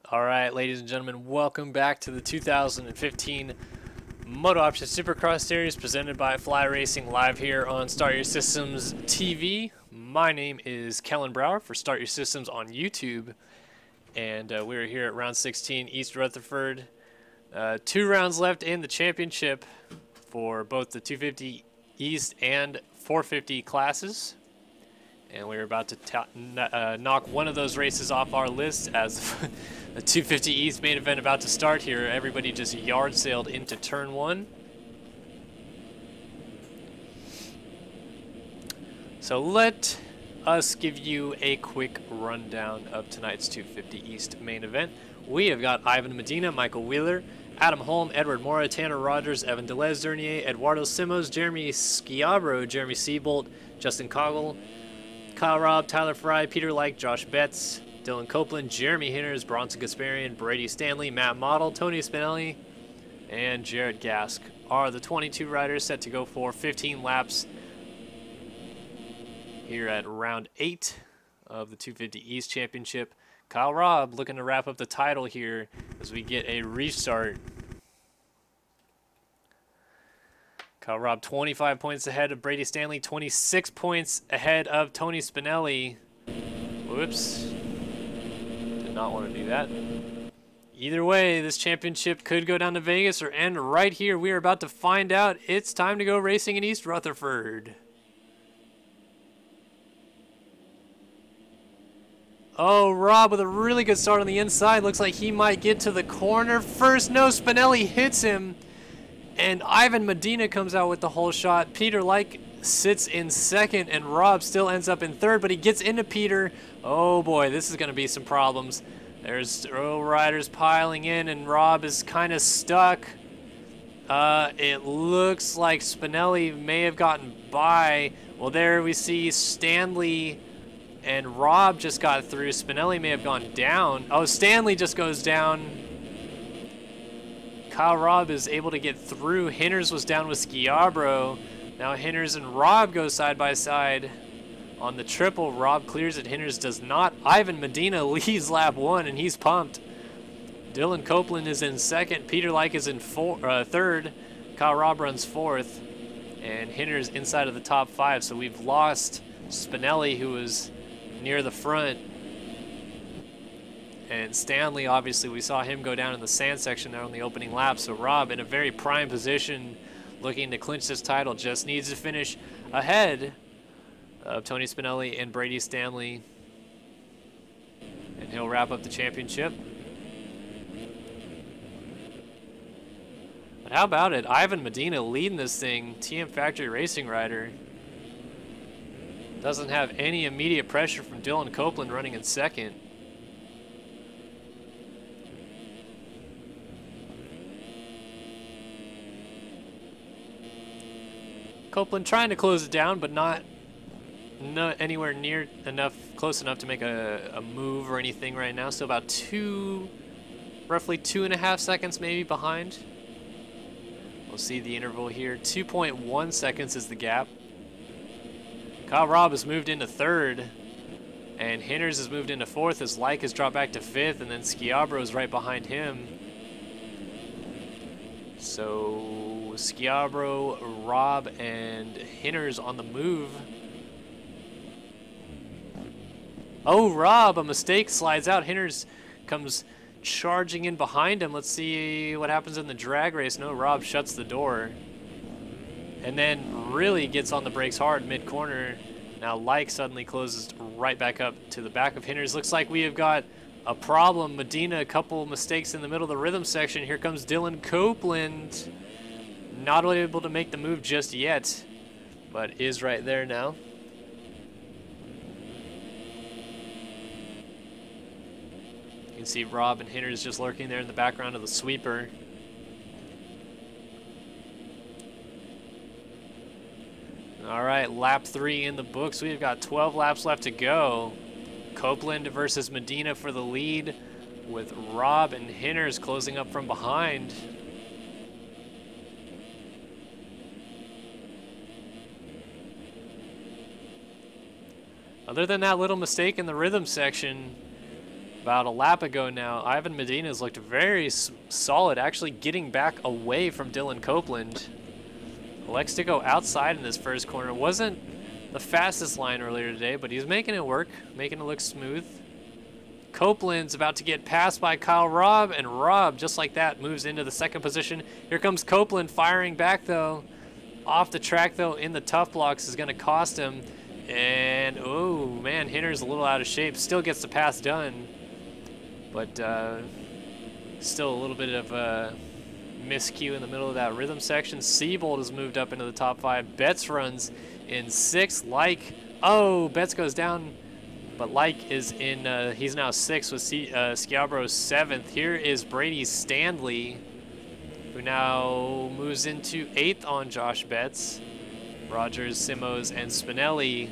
All right, ladies and gentlemen, welcome back to the 2015 MotoOption Supercross Series presented by Fly Racing live here on Start Your Systems TV. My name is Kellen Brower for Start Your Systems on YouTube, and we're here at round 16, East Rutherford. 2 rounds left in the championship for both the 250 East and 450 classes. And we're about to knock one of those races off our list as the 250 East main event about to start here. Everybody just yard sailed into turn 1. So let us give you a quick rundown of tonight's 250 East main event. We have got Ivan Medina, Michael Wheeler, Adam Holm, Edward Mora, Tanner Rogers, Evan Delez-Dernier, Eduardo Simos, Jeremy Schiavro, Jeremy Seabolt, Justin Coggle, Kyle Robb, Tyler Fry, Peter Like, Josh Betts, Dylan Copeland, Jeremy Hinners, Bronson Gasparian, Brady Stanley, Matt Model, Tony Spinelli, and Jared Gask are the 22 riders set to go for 15 laps here at round 8 of the 250 East Championship. Kyle Robb looking to wrap up the title here as we get a restart. Kyle Robb 25 points ahead of Brady Stanley, 26 points ahead of Tony Spinelli. Whoops. Did not want to do that. Either way, this championship could go down to Vegas or end right here. We are about to find out. It's time to go racing in East Rutherford. Oh, Robb with a really good start on the inside. Looks like he might get to the corner first. No, Spinelli hits him. And Ivan Medina comes out with the whole shot. Peter Like sits in second, and Robb still ends up in third, but he gets into Peter. Oh boy, this is going to be some problems. There's riders piling in, and Robb is kind of stuck. It looks like Spinelli may have gotten by. Well, there we see Stanley and Robb just got through. Spinelli may have gone down. Oh, Stanley just goes down. Kyle Robb is able to get through. Hinners was down with Schiavro. Now Hinners and Robb go side by side on the triple. Robb clears it. Hinners does not. Ivan Medina leads lap 1, and he's pumped. Dylan Copeland is in second. Peter Like is in third. Kyle Robb runs fourth. And Hinners inside of the top 5. So we've lost Spinelli, who was near the front. And Stanley, obviously, we saw him go down in the sand section there on the opening lap. So Robb in a very prime position, looking to clinch this title, just needs to finish ahead of Tony Spinelli and Brady Stanley. And he'll wrap up the championship. But how about it? Ivan Medina leading this thing, TM Factory Racing rider. Doesn't have any immediate pressure from Dylan Copeland running in second. Copeland trying to close it down, but not anywhere near close enough to make a move or anything right now. So about roughly 2.5 seconds maybe behind. We'll see the interval here. 2.1 seconds is the gap. Kyle Robb has moved into third, and Hinners has moved into fourth as Like has dropped back to fifth, and then Schiavro is right behind him. So Schiavro, Robb, and Hinners on the move. Oh, Robb, a mistake, slides out. Hinners comes charging in behind him. Let's see what happens in the drag race. No, Robb shuts the door. And then really gets on the brakes hard mid-corner. Now Like suddenly closes right back up to the back of Hinners. Looks like we have got a problem. Medina, a couple mistakes in the middle of the rhythm section. Here comes Dylan Copeland. Not able to make the move just yet, but is right there now. You can see Robb and Hinners just lurking there in the background of the sweeper. All right, lap 3 in the books. We've got 12 laps left to go. Copeland versus Medina for the lead, with Robb and Hinners closing up from behind. Other than that little mistake in the rhythm section, About a lap ago now, Ivan Medina's looked very solid, actually getting back away from Dylan Copeland. Elects to go outside in this first corner. Wasn't the fastest line earlier today, but he's making it work, making it look smooth. Copeland's about to get passed by Kyle Robb, and Robb, just like that, moves into the second position. Here comes Copeland firing back, though. Off the track, though, in the tough blocks is going to cost him. And, oh, man, Hinner's a little out of shape. Still gets the pass done. But still a little bit of a miscue in the middle of that rhythm section. Seabold has moved up into the top 5. Betts runs in 6th. Like, oh, Betts goes down, but Like is in, he's now 6th with Schiabro's 7th. Here is Brady Stanley, who now moves into 8th on Josh Betts. Rogers, Simos, and Spinelli.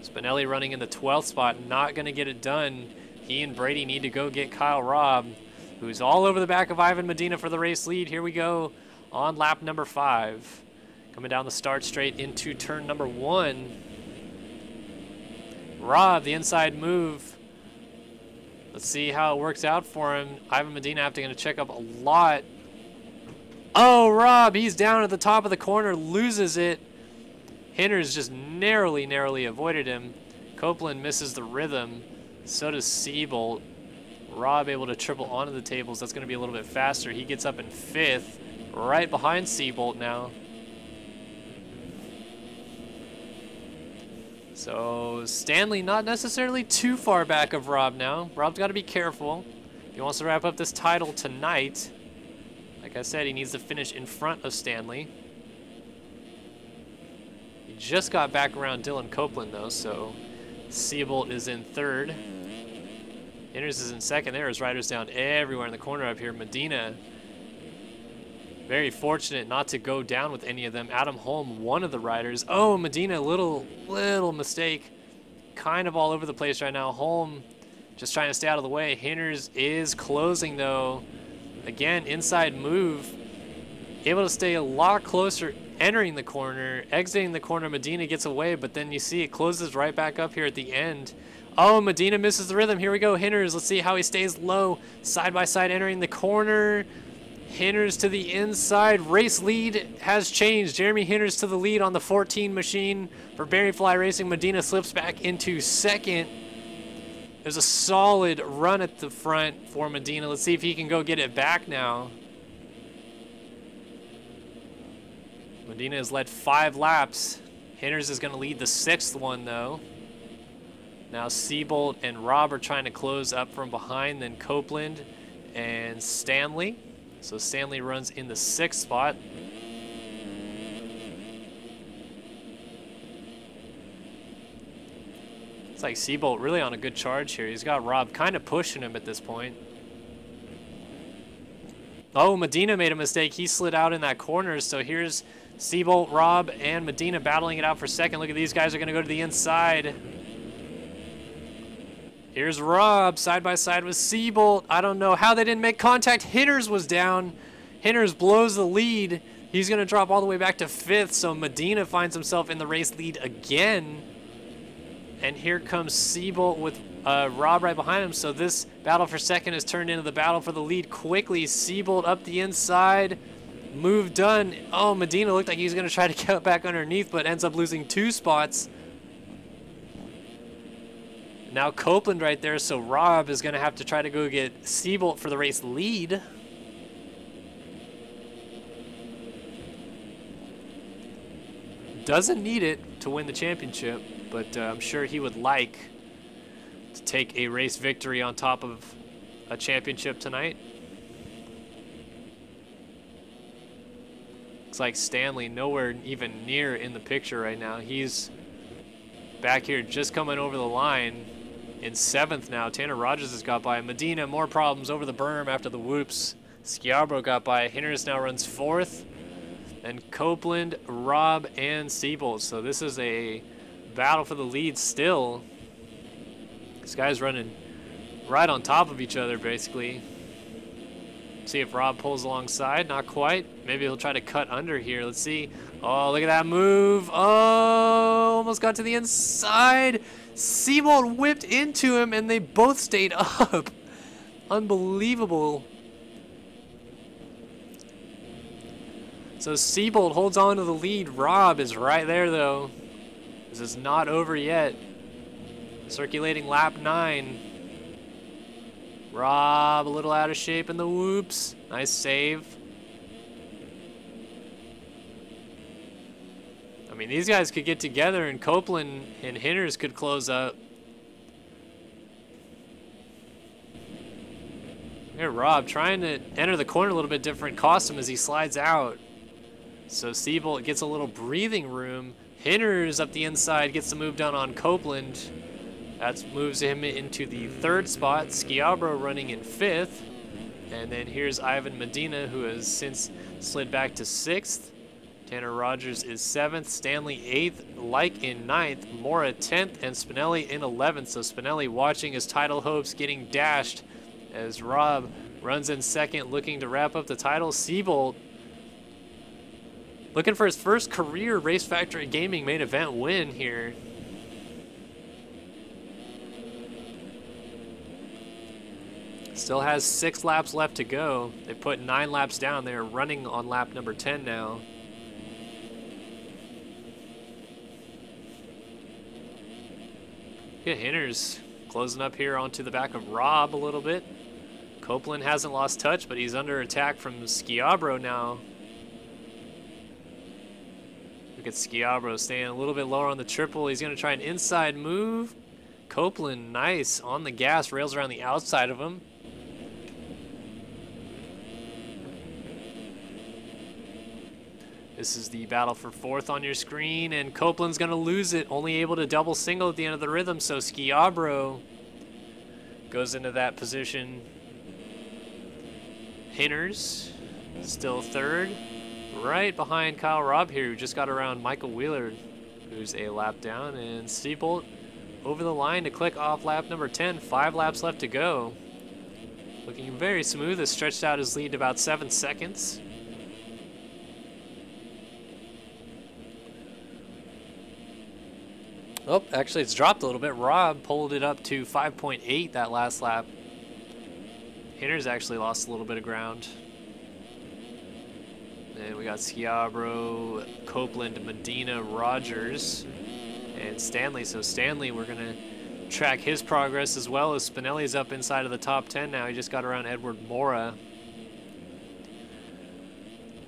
Spinelli running in the 12th spot, not going to get it done. He and Brady need to go get Kyle Robb, who's all over the back of Ivan Medina for the race lead. Here we go on lap number 5. Coming down the start straight into turn number 1. Robb, the inside move. Let's see how it works out for him. Ivan Medina having to check up a lot. Oh, Robb, he's down at the top of the corner, loses it. Hinner's just narrowly avoided him. Copeland misses the rhythm. So does Seabolt. Robb able to triple onto the tables. That's going to be a little bit faster. He gets up in 5th, right behind Seabolt now. So Stanley not necessarily too far back of Robb now. Robb's got to be careful. If he wants to wrap up this title tonight, like I said, he needs to finish in front of Stanley. He just got back around Dylan Copeland, though, so Seabolt is in 3rd. Inners is in 2nd. There's riders down everywhere in the corner up here. Medina, very fortunate not to go down with any of them. Adam Holm, one of the riders. Oh, Medina, little mistake. Kind of all over the place right now. Holm just trying to stay out of the way. Hinders is closing, though. Again, inside move. Able to stay a lot closer entering the corner. Exiting the corner, Medina gets away, but then you see it closes right back up here at the end. Oh, Medina misses the rhythm. Here we go, Hinders. Let's see how he stays low. Side by side entering the corner. Hinders to the inside. Race lead has changed. Jeremy Hinders to the lead on the 14 machine for Barry Fly Racing. Medina slips back into 2nd. There's a solid run at the front for Medina. Let's see if he can go get it back now. Medina has led 5 laps. Hinders is going to lead the 6th one, though. Now Seabolt and Robb are trying to close up from behind, then Copeland and Stanley. So Stanley runs in the 6th spot. It's like Seabolt really on a good charge here. He's got Robb kind of pushing him at this point. Oh, Medina made a mistake. He slid out in that corner. So here's Seabolt, Robb, and Medina battling it out for 2nd. Look at these guys are going to go to the inside. Here's Robb side by side with Seabolt. I don't know how they didn't make contact. Hinders was down. Hinders blows the lead. He's going to drop all the way back to 5th. So Medina finds himself in the race lead again. And here comes Seabolt with Robb right behind him. So this battle for 2nd has turned into the battle for the lead quickly. Seabolt up the inside. Move done. Oh, Medina looked like he was going to try to get back underneath, but ends up losing 2 spots. Now Copeland right there, so Robb is going to have to try to go get Seabolt for the race lead. Doesn't need it to win the championship, but I'm sure he would like to take a race victory on top of a championship tonight. Looks like Stanley nowhere even near in the picture right now. He's back here just coming over the line. In 7th now, Tanner Rogers has got by. Medina, more problems over the berm after the whoops. Schiabro got by. Hinders now runs 4th. And Copeland, Robb, and Seabolt. So this is a battle for the lead still. These guys running right on top of each other, basically. See if Robb pulls alongside. Not quite. Maybe he'll try to cut under here. Let's see. Oh, look at that move. Oh, almost got to the inside. Seabolt whipped into him and they both stayed up. Unbelievable. So Seabolt holds on to the lead. Rob is right there though. This is not over yet. Circulating lap 9. Rob a little out of shape in the whoops. Nice save. I mean, these guys could get together and Copeland and Hinters could close up. Here, Rob trying to enter the corner a little bit different. Cost him as he slides out. So Seabolt gets a little breathing room. Hinters up the inside gets the move done on Copeland. That moves him into the 3rd spot. Schiabro running in 5th. And then here's Ivan Medina, who has since slid back to 6th. Tanner Rogers is 7th. Stanley 8th. Like in 9th. Mora 10th. And Spinelli in 11th. So Spinelli watching his title hopes getting dashed as Rob runs in 2nd, looking to wrap up the title. Seabolt looking for his first career Race Factory Gaming main event win here. Still has 6 laps left to go. They put 9 laps down. They're running on lap number 10 now. Yeah, Hinters closing up here onto the back of Rob a little bit. Copeland hasn't lost touch, but he's under attack from Schiabro now. Look at Schiabro staying a little bit lower on the triple. He's going to try an inside move. Copeland, nice, on the gas, rails around the outside of him. This is the battle for 4th on your screen, and Copeland's going to lose it, only able to double single at the end of the rhythm, so Schiabro goes into that position. Hinters still 3rd, right behind Kyle Robb here, who just got around Michael Wheeler, who's a lap down, and Seabolt over the line to click off lap number 10. 5 laps left to go. Looking very smooth, has stretched out his lead to about 7 seconds. Oh, actually it's dropped a little bit. Rob pulled it up to 5.8 that last lap. Hinters actually lost a little bit of ground. And we got Schiabro, Copeland, Medina, Rogers, and Stanley. So Stanley, we're going to track his progress as well as Spinelli's up inside of the top 10 now. He just got around Edward Mora.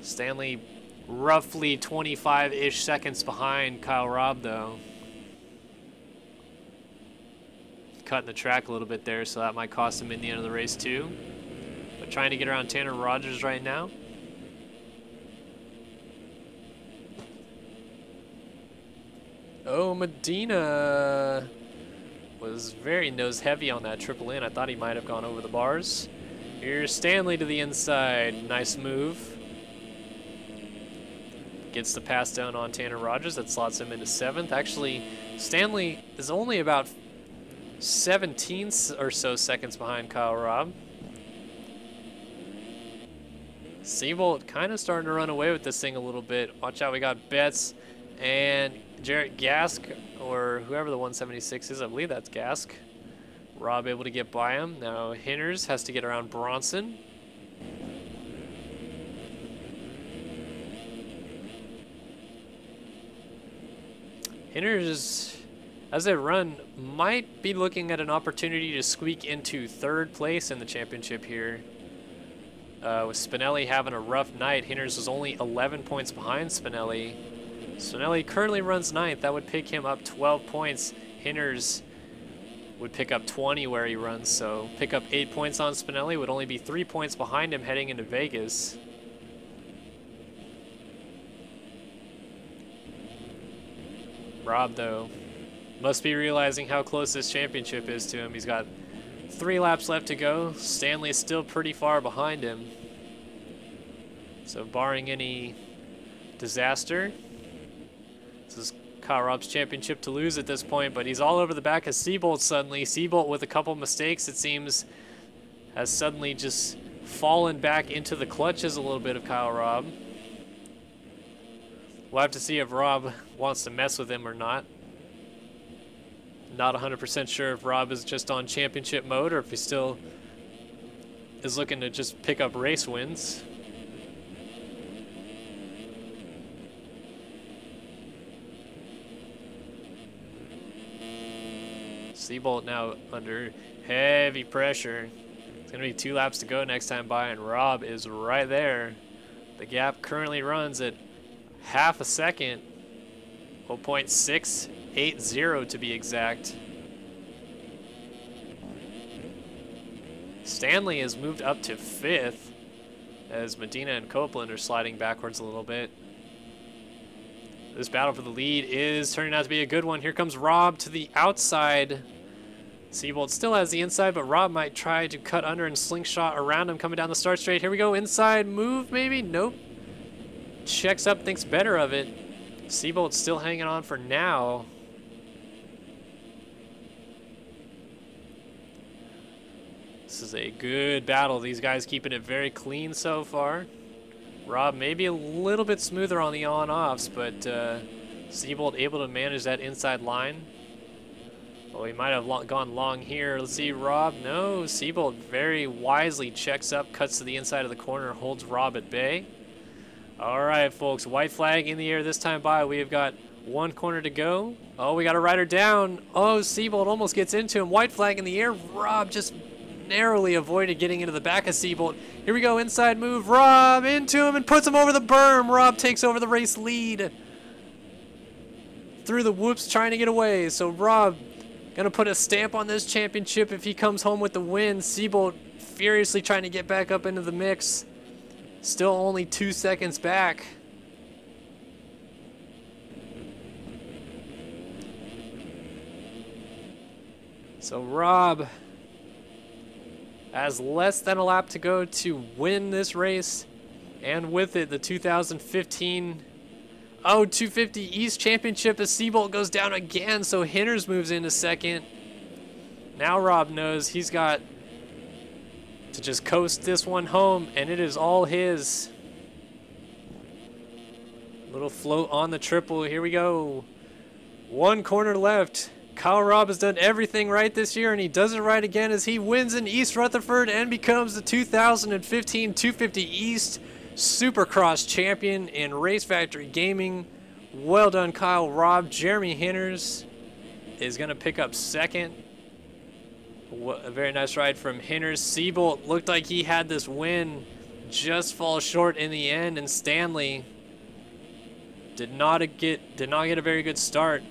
Stanley roughly 25-ish seconds behind Kyle Robb though. Cutting the track a little bit there, so that might cost him in the end of the race too. But trying to get around Tanner Rogers right now. Oh, Medina was very nose heavy on that triple in. I thought he might have gone over the bars. Here's Stanley to the inside. Nice move. Gets the pass down on Tanner Rogers. That slots him into 7th. Actually, Stanley is only about 17 or so seconds behind Kyle Robb. Seabolt kind of starting to run away with this thing a little bit. Watch out, we got Betts and Jarrett Gask, or whoever the 176 is. I believe that's Gask. Robb able to get by him. Now Hinters has to get around Bronson. Hinters, as they run, might be looking at an opportunity to squeak into 3rd place in the championship here. With Spinelli having a rough night, Hinters was only 11 points behind Spinelli. Spinelli currently runs 9th. That would pick him up 12 points. Hinters would pick up 20 where he runs, so pick up 8 points on Spinelli, would only be 3 points behind him heading into Vegas. Rob, though, must be realizing how close this championship is to him. He's got 3 laps left to go. Stanley is still pretty far behind him. So barring any disaster, this is Kyle Robb's championship to lose at this point, but he's all over the back of Seabolt suddenly. Seabolt, with a couple mistakes, it seems, has suddenly just fallen back into the clutches a little bit of Kyle Robb. We'll have to see if Robb wants to mess with him or not. Not 100% sure if Rob is just on championship mode or if he still is looking to just pick up race wins. Seabolt now under heavy pressure. It's going to be 2 laps to go next time by, and Rob is right there. The gap currently runs at half a second, 0.680 to be exact. Stanley has moved up to 5th as Medina and Copeland are sliding backwards a little bit. This battle for the lead is turning out to be a good one. Here comes Rob to the outside. Seabolt still has the inside, but Rob might try to cut under and slingshot around him coming down the start straight. Here we go, inside move maybe? Nope. Checks up, thinks better of it. Seabolt's still hanging on for now. This is a good battle. These guys keeping it very clean so far. Rob maybe a little bit smoother on the on-offs, but Seabolt able to manage that inside line. Oh, he might have gone long here. Let's see, Rob. No, Seabolt very wisely checks up, cuts to the inside of the corner, holds Rob at bay. All right, folks, white flag in the air this time by. We have got 1 corner to go. Oh, we got a rider down. Oh, Seabolt almost gets into him. White flag in the air. Rob just narrowly avoided getting into the back of Seabolt. Here we go, inside move. Rob into him and puts him over the berm. Rob takes over the race lead. Through the whoops, trying to get away. So Rob gonna put a stamp on this championship if he comes home with the win. Seabolt furiously trying to get back up into the mix. Still only 2 seconds back. So Rob has less than a lap to go to win this race, and with it the 2015 250 East Championship as Seabolt goes down again, so Hinders moves into second. Now Rob knows he's got to just coast this one home, and it is all his. Little float on the triple. Here we go. 1 corner left. Kyle Robb has done everything right this year, and he does it right again as he wins in East Rutherford and becomes the 2015 250 East Supercross champion in Race Factory Gaming. Well done, Kyle Robb. Jeremy Hinders is going to pick up second. A very nice ride from Hinders. Seabolt looked like he had this win, just fall short in the end, and Stanley did not get a very good start,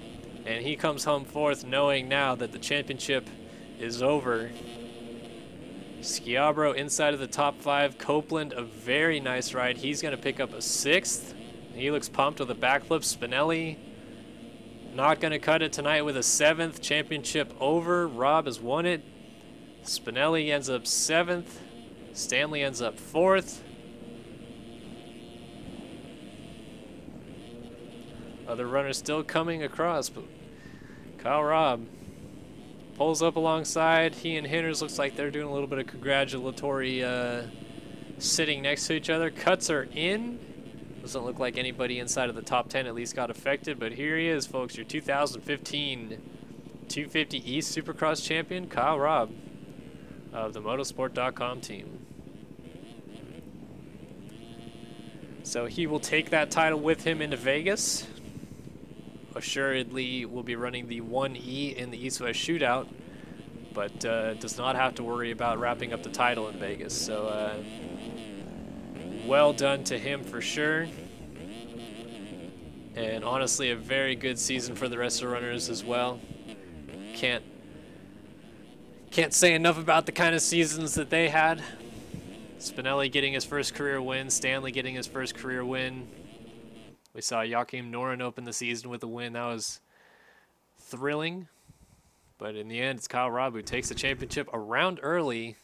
and he comes home fourth, knowing now that the championship is over. Schiabro inside of the top 5. Copeland, a very nice ride. He's going to pick up a 6th. He looks pumped with a backflip. Spinelli not going to cut it tonight with a 7th. Championship over. Rob has won it. Spinelli ends up 7th. Stanley ends up 4th. Other runners still coming across, but Kyle Robb pulls up alongside. He and Hinders looks like they're doing a little bit of congratulatory sitting next to each other. Cuts are in. Doesn't look like anybody inside of the top 10 at least got affected, but here he is, folks, your 2015 250 East Supercross champion, Kyle Robb of the motosport.com team. So he will take that title with him into Vegas. Assuredly will be running the 1E in the East-West Shootout, but does not have to worry about wrapping up the title in Vegas. So well done to him for sure. And honestly, a very good season for the rest of the runners as well. Can't say enough about the kind of seasons that they had. Spinelli getting his first career win, Stanley getting his first career win. We saw Joachim Noren open the season with a win. That was thrilling. But in the end, it's Kyle Robb who takes the championship around early.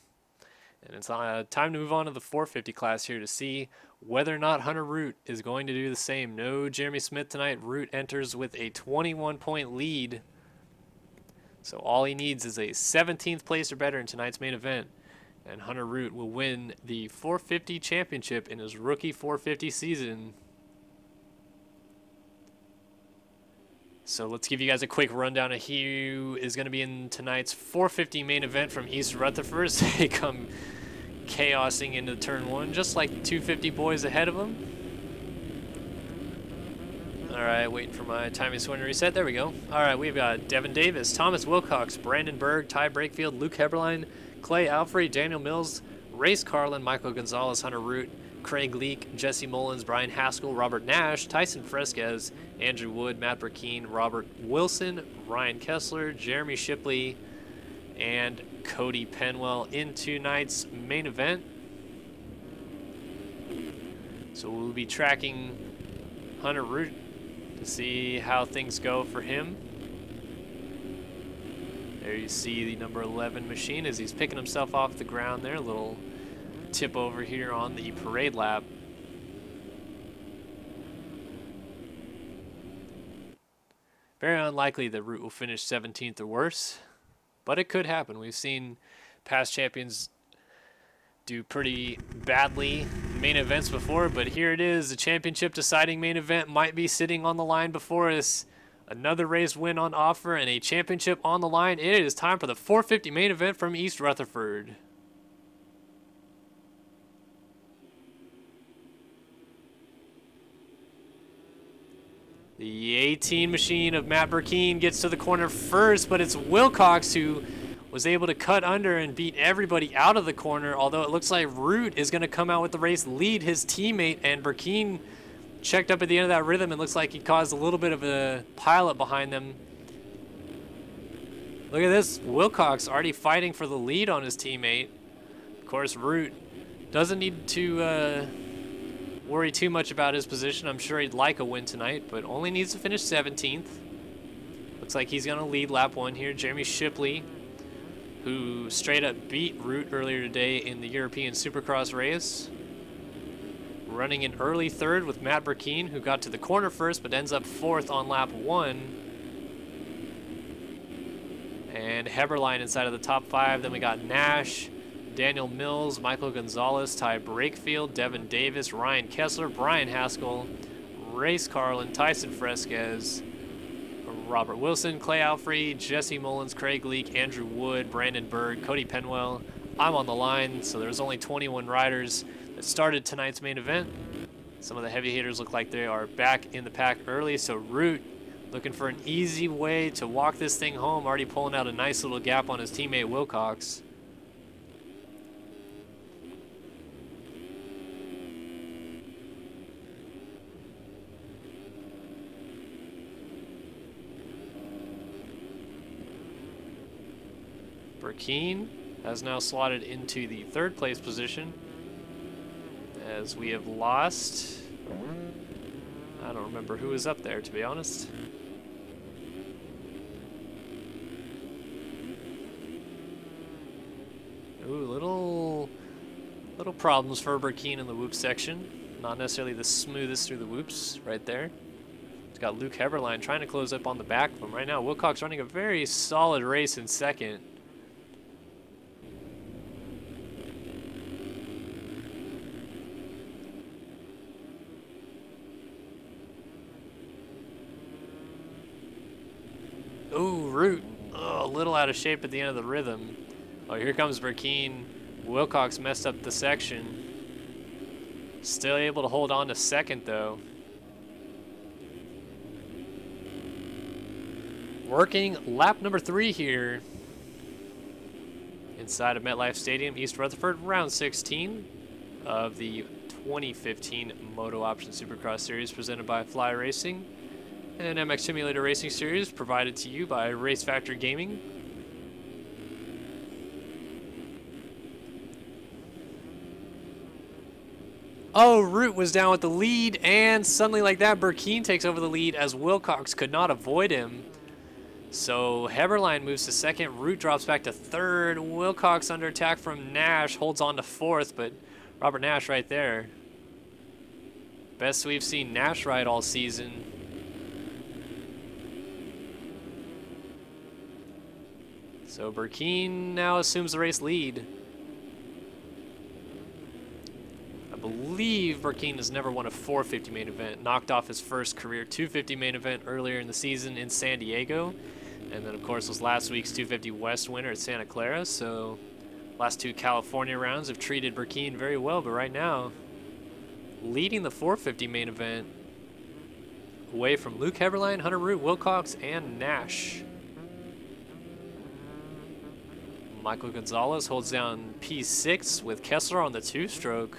And it's time to move on to the 450 class here to see whether or not Hunter Root is going to do the same. No Jeremy Smith tonight. Root enters with a 21-point lead. So all he needs is a 17th place or better in tonight's main event. And Hunter Root will win the 450 championship in his rookie 450 season. So let's give you guys a quick rundown of who is going to be in tonight's 450 main event from East Rutherford. They come chaosing into turn 1, just like the 250 boys ahead of them. Alright, waiting for my timing swing to reset. There we go. Alright, we've got Devin Davis, Thomas Wilcox, Brandon Berg, Ty Brakefield, Luke Heberlein, Clay Alfrey, Daniel Mills, Race Carlin, Michael Gonzalez, Hunter Root, Craig Leak, Jesse Mullins, Brian Haskell, Robert Nash, Tyson Fresquez, Andrew Wood, Matt Burkeen, Robert Wilson, Ryan Kessler, Jeremy Shipley, and Cody Penwell in tonight's main event. So we'll be tracking Hunter Root to see how things go for him. There you see the number 11 machine as he's picking himself off the ground there. A little tip over here on the parade lap. Very unlikely that Root will finish 17th or worse, but it could happen. We've seen past champions do pretty badly main events before, but here it is. The championship deciding main event might be sitting on the line before us. Another race win on offer and a championship on the line. It is time for the 450 main event from East Rutherford. The 18 machine of Matt Burkeen gets to the corner first, but it's Wilcox who was able to cut under and beat everybody out of the corner, although it looks like Root is going to come out with the race lead, his teammate, and Burkeen checked up at the end of that rhythm and looks like he caused a little bit of a pileup behind them. Look at this, Wilcox already fighting for the lead on his teammate. Of course, Root doesn't need to worry too much about his position. I'm sure he'd like a win tonight, but only needs to finish 17th. Looks like he's going to lead lap 1 here. Jeremy Shipley, who straight up beat Root earlier today in the European Supercross race, running in early third with Matt Burkeen, who got to the corner first but ends up 4th on lap 1. And Heberlein inside of the top 5. Then we got Nash, Daniel Mills, Michael Gonzalez, Ty Brakefield, Devin Davis, Ryan Kessler, Brian Haskell, Race Carlin, Tyson Fresquez, Robert Wilson, Clay Alfrey, Jesse Mullins, Craig Leak, Andrew Wood, Brandon Berg, Cody Penwell. I'm on the line, so there's only 21 riders that started tonight's main event. Some of the heavy hitters look like they are back in the pack early, so Root looking for an easy way to walk this thing home, already pulling out a nice little gap on his teammate Wilcox. Burkeen has now slotted into the 3rd place position as we have lost. I don't remember who was up there, to be honest. Ooh, little problems for Burkeen in the whoop section. Not necessarily the smoothest through the whoops right there. He's got Luke Heberlein trying to close up on the back of him right now. Wilcox running a very solid race in 2nd. Ooh, Root. Oh, a little out of shape at the end of the rhythm. Oh, here comes Burkeen. Wilcox messed up the section. Still able to hold on to 2nd, though. Working lap number 3 here inside of MetLife Stadium, East Rutherford, round 16 of the 2015 MotoOption Supercross Series presented by Fly Racing, and an MX Simulator Racing Series provided to you by Race Factor Gaming. Oh, Root was down with the lead, and suddenly like that, Burkeen takes over the lead as Wilcox could not avoid him. So Heberlein moves to 2nd, Root drops back to 3rd, Wilcox under attack from Nash, holds on to 4th, but Robert Nash right there. Best we've seen Nash ride all season. So Burkeen now assumes the race lead. I believe Burkeen has never won a 450 main event, knocked off his first career 250 main event earlier in the season in San Diego, and then of course was last week's 250 West winner at Santa Clara. So last 2 California rounds have treated Burkeen very well, but right now leading the 450 main event away from Luke Heberlein, Hunter Root, Wilcox, and Nash. Michael Gonzalez holds down P6 with Kessler on the 2-stroke.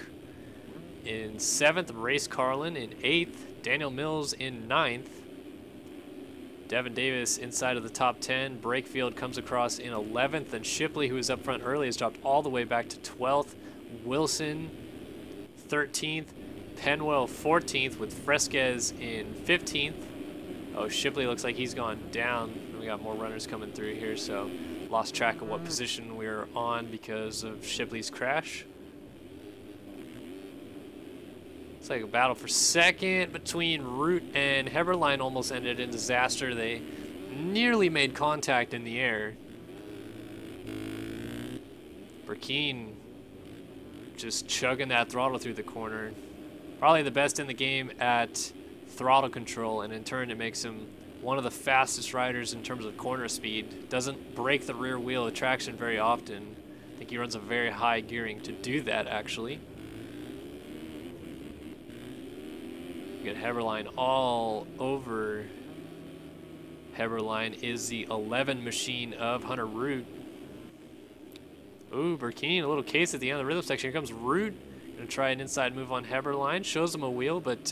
In 7th, Race Carlin in 8th, Daniel Mills in 9th. Devin Davis inside of the top 10. Brakefield comes across in 11th, and Shipley, who was up front early, has dropped all the way back to 12th. Wilson 13th. Penwell 14th with Fresquez in 15th. Oh, Shipley looks like he's gone down. We got more runners coming through here, so lost track of what position we were on because of Shipley's crash. It's like a battle for second between Root and Heberlein almost ended in disaster. They nearly made contact in the air. Burkeen just chugging that throttle through the corner. Probably the best in the game at throttle control, and in turn it makes him one of the fastest riders in terms of corner speed. Doesn't break the rear wheel of traction very often. I think he runs a very high gearing to do that, actually. You got Heberlein all over. Heberlein is the 11 machine of Hunter Root. Ooh, Burkeen, a little case at the end of the rhythm section. Here comes Root. Gonna try an inside move on Heberlein. Shows him a wheel, but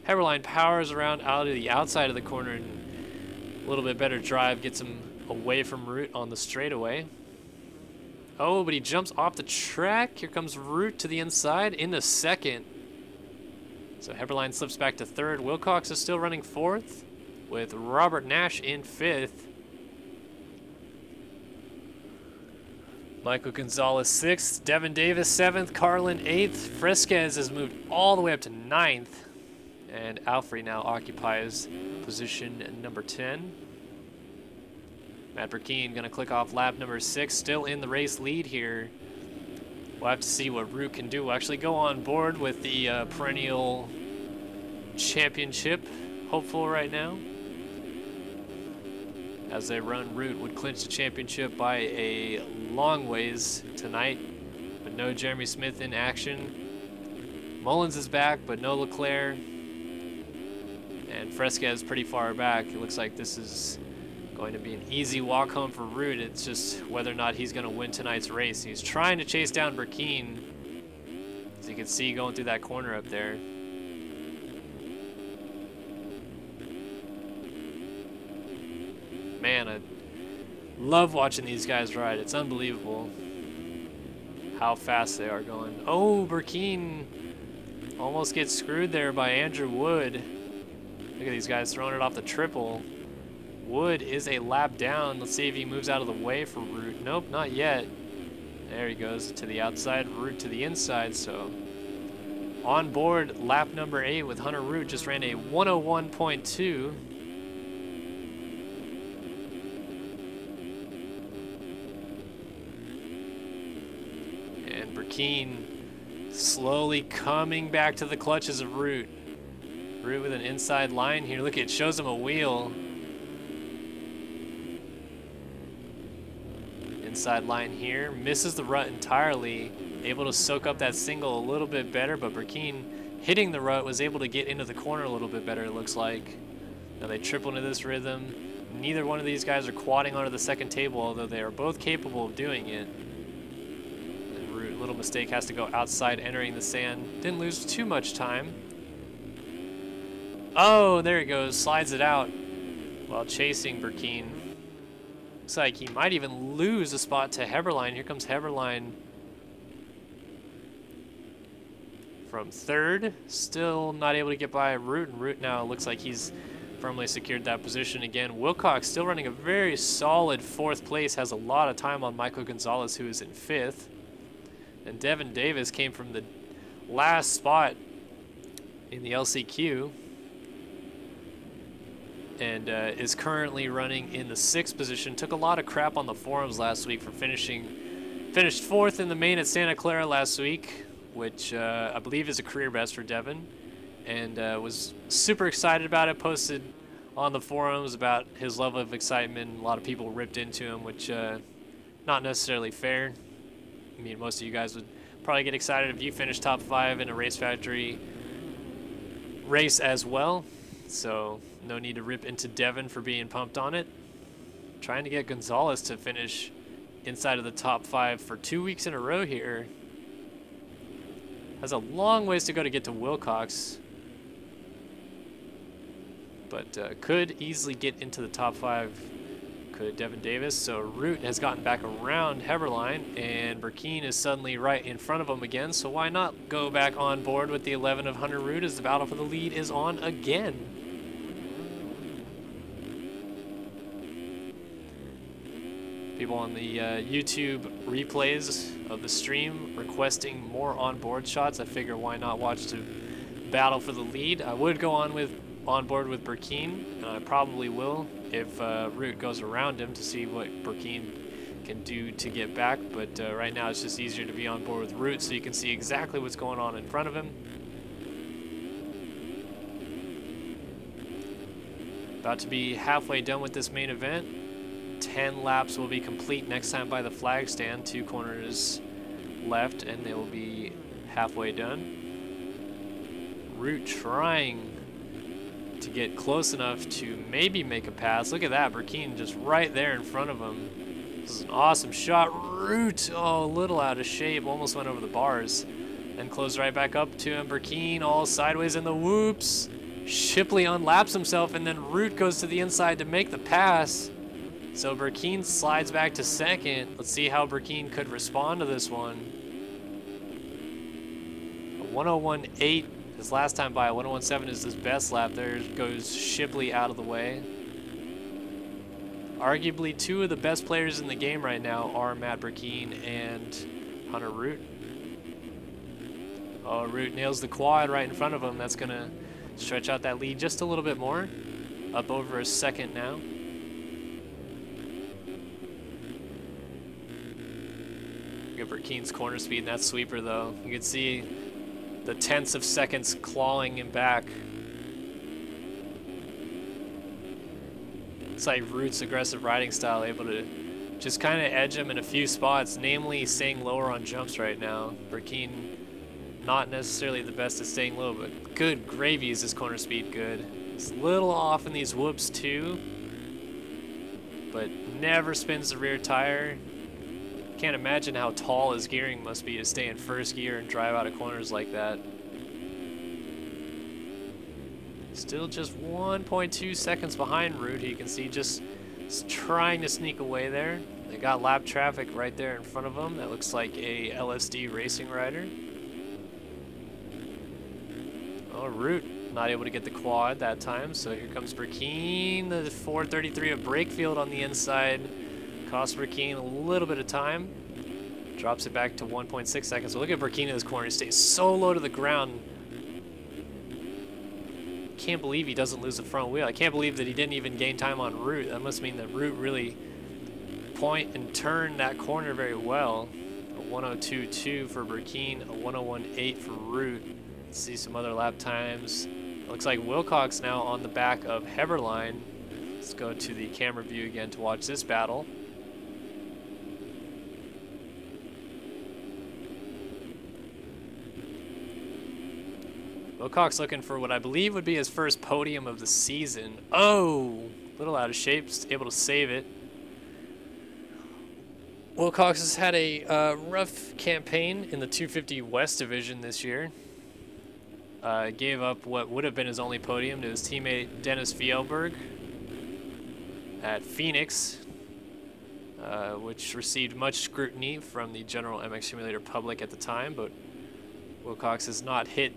Heberlein powers around out of the outside of the corner, and a little bit better drive gets him away from Root on the straightaway. Oh, but he jumps off the track. Here comes Root to the inside into second. So Heberlein slips back to 3rd. Wilcox is still running 4th with Robert Nash in 5th. Michael Gonzalez 6th, Devin Davis 7th, Carlin 8th. Fresquez has moved all the way up to 9th. And Alfrey now occupies position number 10. Matt Burkeen gonna click off lap number 6, still in the race lead here. We'll have to see what Root can do. We'll actually go on board with the perennial championship hopeful right now. As they run, Root would clinch the championship by a long ways tonight, but no Jeremy Smith in action. Mullins is back, but no Leclerc. And Fresquez pretty far back. It looks like this is going to be an easy walk home for Root. It's just whether or not he's going to win tonight's race. He's trying to chase down Burkeen, as you can see going through that corner up there. Man, I love watching these guys ride. It's unbelievable how fast they are going. Oh, Burkeen almost gets screwed there by Andrew Wood. Look at these guys throwing it off the triple. Wood is a lap down. Let's see if he moves out of the way for Root. Nope, not yet. There he goes to the outside, Root to the inside. So on board lap number 8 with Hunter Root, just ran a 101.2. And Burkeen slowly coming back to the clutches of Root. Root with an inside line here. Look, it shows him a wheel. Inside line here. Misses the rut entirely. Able to soak up that single a little bit better, but Burkeen hitting the rut was able to get into the corner a little bit better, it looks like. Now they triple into this rhythm. Neither one of these guys are quadding onto the second table, although they are both capable of doing it. And Root, little mistake, has to go outside entering the sand. Didn't lose too much time. Oh, there he goes, slides it out while chasing Burkeen. Looks like he might even lose a spot to Heberlein. Here comes Heberlein from 3rd. Still not able to get by Root, and Root now looks like he's firmly secured that position again. Wilcox still running a very solid 4th place, has a lot of time on Michael Gonzalez, who is in 5th. And Devin Davis came from the last spot in the LCQ. And is currently running in the 6th position. Took a lot of crap on the forums last week for finished 4th in the main at Santa Clara last week. which I believe is a career best for Devin, and was super excited about it. Posted on the forums about his level of excitement. A lot of people ripped into him, which not necessarily fair. I mean, most of you guys would probably get excited if you finished top 5 in a Race Factory race as well. So no need to rip into Devin for being pumped on it. Trying to get Gonzalez to finish inside of the top 5 for 2 weeks in a row here. Has a long ways to go to get to Wilcox, but could easily get into the top 5. Could Devin Davis. So Root has gotten back around Heberlein, and Burkeen is suddenly right in front of him again. So why not go back on board with the 11 of Hunter Root as the battle for the lead is on again. People on the YouTube replays of the stream requesting more on-board shots. I figure why not watch the battle for the lead. I would go on board with Burkeen, and I probably will if Root goes around him to see what Burkeen can do to get back. But right now it's just easier to be on board with Root so you can see exactly what's going on in front of him. About to be halfway done with this main event. 10 laps will be complete next time by the flag stand. 2 corners left and they will be halfway done. Root trying to get close enough to maybe make a pass. Look at that, Burkeen just right there in front of him. This is an awesome shot. Root, oh, a little out of shape, almost went over the bars. Then closed right back up to him. Burkeen all sideways in the whoops. Shipley unlaps himself, and then Root goes to the inside to make the pass. So Burkeen slides back to second. Let's see how Burkeen could respond to this one. A 101.8 his last time by. 101.7 is his best lap. There goes Shipley out of the way. Arguably 2 of the best players in the game right now are Matt Burkeen and Hunter Root. Oh, Root nails the quad right in front of him. That's going to stretch out that lead just a little bit more. Up over a second now. Good for Keen's corner speed in that sweeper, though. You can see the tenths of seconds clawing him back. It's like Root's aggressive riding style, able to just kind of edge him in a few spots, namely staying lower on jumps right now. Burkeen not necessarily the best at staying low, but good gravy is his corner speed good. He's a little off in these whoops too, but never spins the rear tire. Can't imagine how tall his gearing must be to stay in first gear and drive out of corners like that. Still just 1.2 seconds behind Root. You can see just trying to sneak away there. They got lap traffic right there in front of them. That looks like a LSD racing rider. Oh, Root not able to get the quad that time. So here comes Burkeen, the 433 of Brakefield on the inside. Costs Burkeen a little bit of time. Drops it back to 1.6 seconds. So look at Burkeen in this corner. He stays so low to the ground. Can't believe he doesn't lose the front wheel. I can't believe that he didn't even gain time on Root. That must mean that Root really point and turn that corner very well. A 102.2 for Burkeen, a 101.8 for Root. Let's see some other lap times. Looks like Wilcox now on the back of Heberlein. Let's go to the camera view again to watch this battle. Wilcox looking for what I believe would be his first podium of the season. Oh, a little out of shape, able to save it. Wilcox has had a rough campaign in the 250 West Division this year. Gave up what would have been his only podium to his teammate Dennis Fjellberg at Phoenix, which received much scrutiny from the general MX Simulator public at the time, but Wilcox has not hit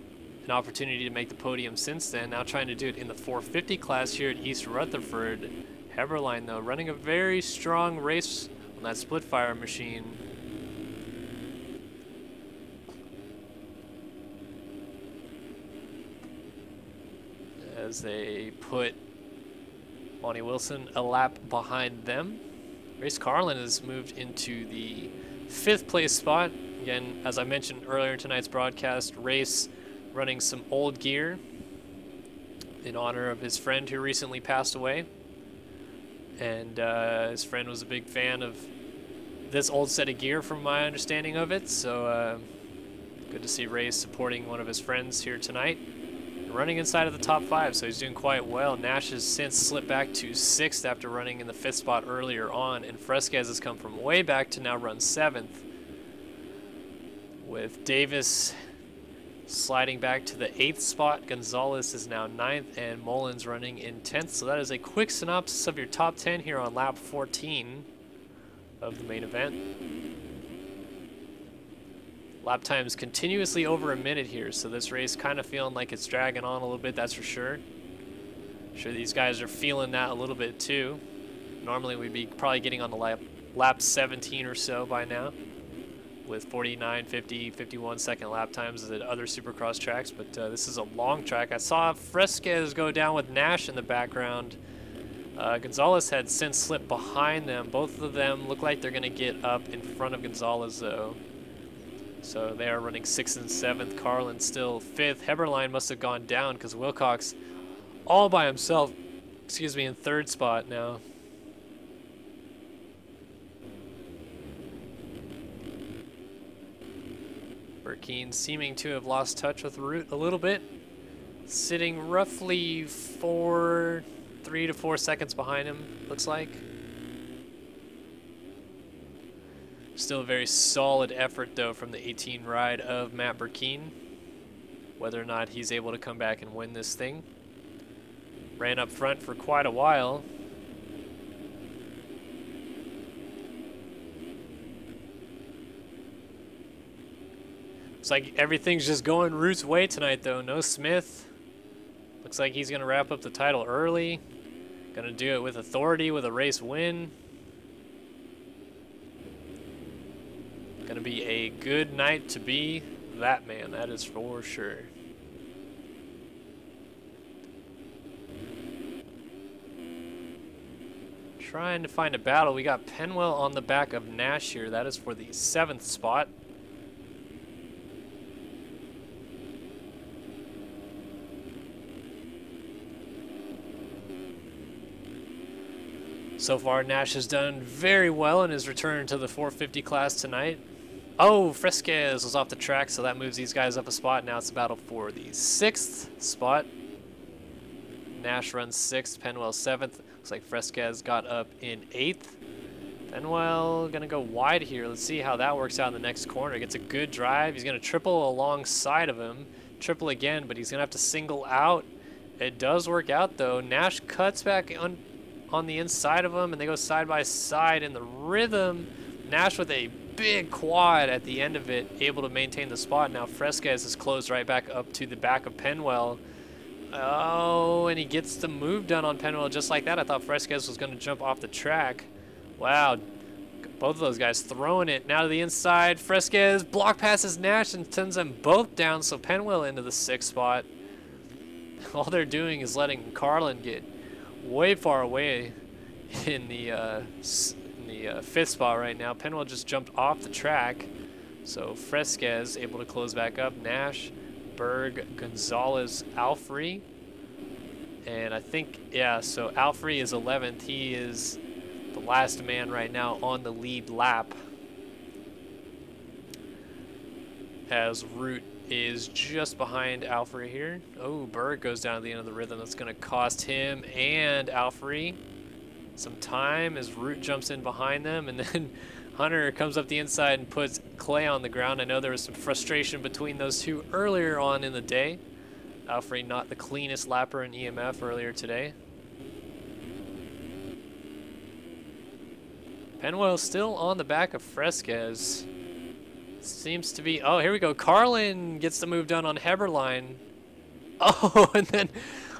an opportunity to make the podium since then. Now trying to do it in the 450 class here at East Rutherford. Heberlein, though, running a very strong race on that split fire machine. As they put Monty Wilson a lap behind them. Race Carlin has moved into the 5th place spot Again, as I mentioned earlier in tonight's broadcast, Race running some old gear in honor of his friend who recently passed away. And his friend was a big fan of this old set of gear from my understanding of it. So good to see Race supporting one of his friends here tonight. Running inside of the top 5, so he's doing quite well. Nash has since slipped back to 6th after running in the 5th spot earlier on, and Fresquez has come from way back to now run 7th. With Davis sliding back to the 8th spot, Gonzalez is now 9th, and Mullins running in 10th. So that is a quick synopsis of your top 10 here on lap 14 of the main event. Lap times continuously over a minute here, so this race kind of feeling like it's dragging on a little bit, that's for sure. I'm sure these guys are feeling that a little bit too. Normally we'd be probably getting on the lap 17 or so by now, with 49, 50, 51 second lap times at other Supercross tracks, but this is a long track. I saw Fresquez go down with Nash in the background. Gonzalez had since slipped behind them. Both of them look like they're going to get up in front of Gonzalez though. So they are running 6th and 7th. Carlin still 5th. Heberlein must have gone down because Wilcox all by himself, excuse me, in 3rd spot now. Burkeen seeming to have lost touch with Root a little bit. Sitting roughly 3 to 4 seconds behind him, looks like. Still a very solid effort, though, from the 18 ride of Matt Burkeen. Whether or not he's able to come back and win this thing. Ran up front for quite a while. Looks like everything's just going Root's way tonight, though. No Smith. Looks like he's going to wrap up the title early. Going to do it with authority with a race win. Gonna be a good night to be that man, that is for sure. Trying to find a battle. We got Penwell on the back of Nash here. That is for the 7th spot. So far, Nash has done very well in his return to the 450 class tonight. Oh, Fresquez was off the track, so that moves these guys up a spot. Now it's a battle for the 6th spot. Nash runs 6th, Penwell 7th. Looks like Fresquez got up in 8th. Penwell gonna go wide here. Let's see how that works out in the next corner. Gets a good drive. He's gonna triple alongside of him. Triple again, but he's gonna have to single out. It does work out though. Nash cuts back on the inside of him, and they go side by side in the rhythm. Nash with a big quad at the end of it, able to maintain the spot. Now Fresquez is closed right back up to the back of Penwell. Oh, and he gets the move done on Penwell just like that. I thought Fresquez was going to jump off the track. Wow, both of those guys throwing it. Now to the inside, Fresquez block passes Nash and sends them both down, so Penwell into the 6th spot. All they're doing is letting Carlin get way far away in the 5th spot right now. Penwell just jumped off the track, so Fresquez able to close back up. Nash, Berg, Gonzalez, Alfrey, and I think, yeah, so Alfrey is 11th. He is the last man right now on the lead lap, as Root is just behind Alfrey here. Oh, Berg goes down to the end of the rhythm. That's going to cost him and Alfrey some time as Root jumps in behind them, and then Hunter comes up the inside and puts Clay on the ground. I know there was some frustration between those two earlier on in the day. Alfrey not the cleanest lapper in EMF earlier today. Penwell still on the back of Fresquez. Seems to be, oh, here we go. Carlin gets the move done on Heberlein. Oh, and then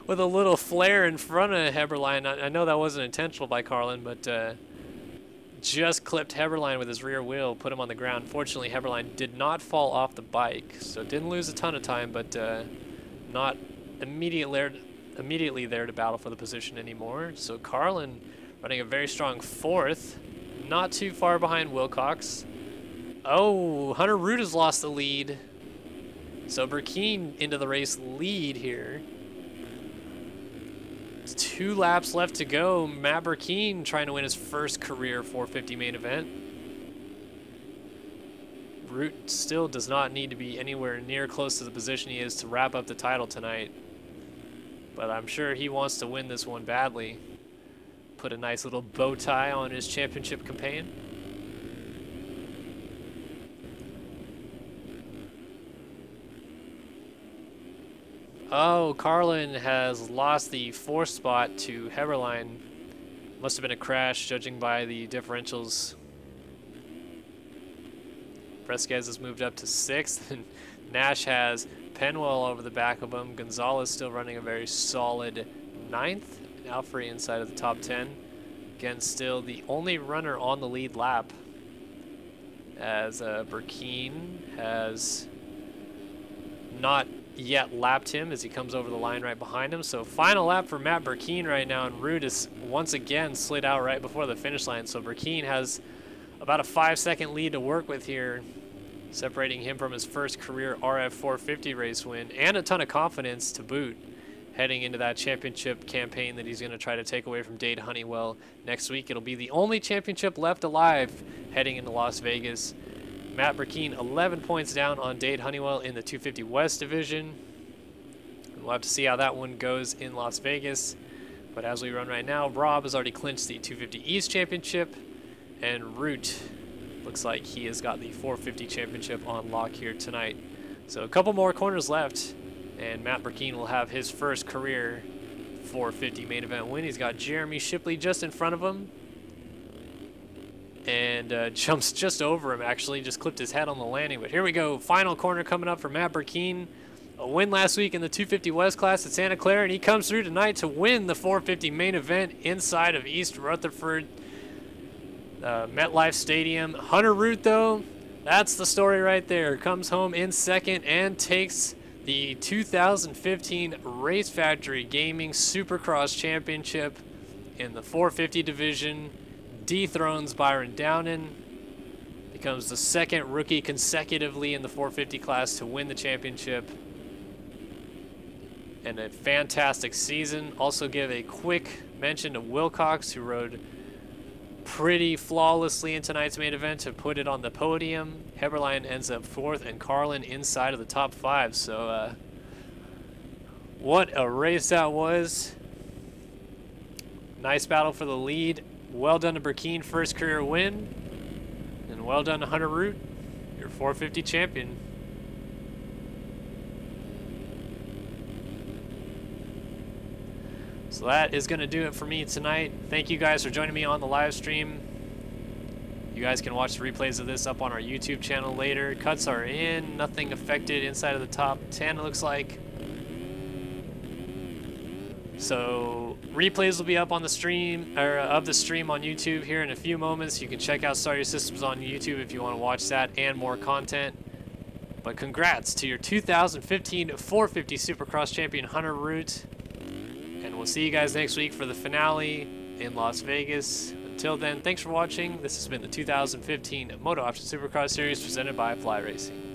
with a little flare in front of Heberlein. I know that wasn't intentional by Carlin, but just clipped Heberlein with his rear wheel, put him on the ground. Fortunately, Heberlein did not fall off the bike, so didn't lose a ton of time, but not immediately there to battle for the position anymore. So Carlin running a very strong 4th, not too far behind Wilcox. Oh, Hunter Root has lost the lead. So Burkeen into the race lead here. It's 2 laps left to go. Matt Burkeen trying to win his first career 450 main event. Root still does not need to be anywhere near close to the position he is to wrap up the title tonight. But I'm sure he wants to win this one badly. Put a nice little bow tie on his championship campaign. Oh, Carlin has lost the 4th spot to Heberlein. Must have been a crash, judging by the differentials. Fresquez has moved up to 6th, and Nash has Penwell over the back of him. Gonzalez still running a very solid 9th. And Alfrey inside of the top 10. Again, still the only runner on the lead lap, as Burkeen has not yet lapped him as he comes over the line right behind him. So final lap for Matt Burkeen right now, and Root is once again slid out right before the finish line. So Burkeen has about a 5-second lead to work with here, separating him from his first career RF 450 race win, and a ton of confidence to boot, heading into that championship campaign that he's going to try to take away from Dade Honeywell next week. It'll be the only championship left alive heading into Las Vegas. Matt Burkeen 11 points down on Dade Honeywell in the 250 West division. We'll have to see how that one goes in Las Vegas. But as we run right now, Rob has already clinched the 250 East championship, and Root looks like he has got the 450 championship on lock here tonight. So a couple more corners left, and Matt Burkeen will have his first career 450 main event win. He's got Jeremy Shipley just in front of him, and jumps just over him, actually. Just clipped his head on the landing. But here we go. Final corner coming up for Matt Burkeen. A win last week in the 250 West class at Santa Clara, and he comes through tonight to win the 450 main event inside of East Rutherford, MetLife Stadium. Hunter Root, though, that's the story right there. Comes home in second and takes the 2015 Race Factory Gaming Supercross Championship in the 450 division. Dethrones Byron Downen, becomes the 2nd rookie consecutively in the 450 class to win the championship. And a fantastic season. Also give a quick mention to Wilcox, who rode pretty flawlessly in tonight's main event to put it on the podium. Heberlein ends up 4th, and Carlin inside of the top 5. So what a race that was. Nice battle for the lead. Well done to Burkeen, first career win. And well done to Hunter Root, your 450 champion. So that is going to do it for me tonight. Thank you guys for joining me on the live stream. You guys can watch the replays of this up on our YouTube channel later. Cuts are in, nothing affected inside of the top 10, it looks like. So replays will be up on the stream, or of the stream on YouTube here in a few moments. You can check out Start Your Systems on YouTube if you want to watch that and more content. But congrats to your 2015 450 Supercross champion, Hunter Root. And we'll see you guys next week for the finale in Las Vegas. Until then, thanks for watching. This has been the 2015 MotoOption Supercross Series presented by Fly Racing.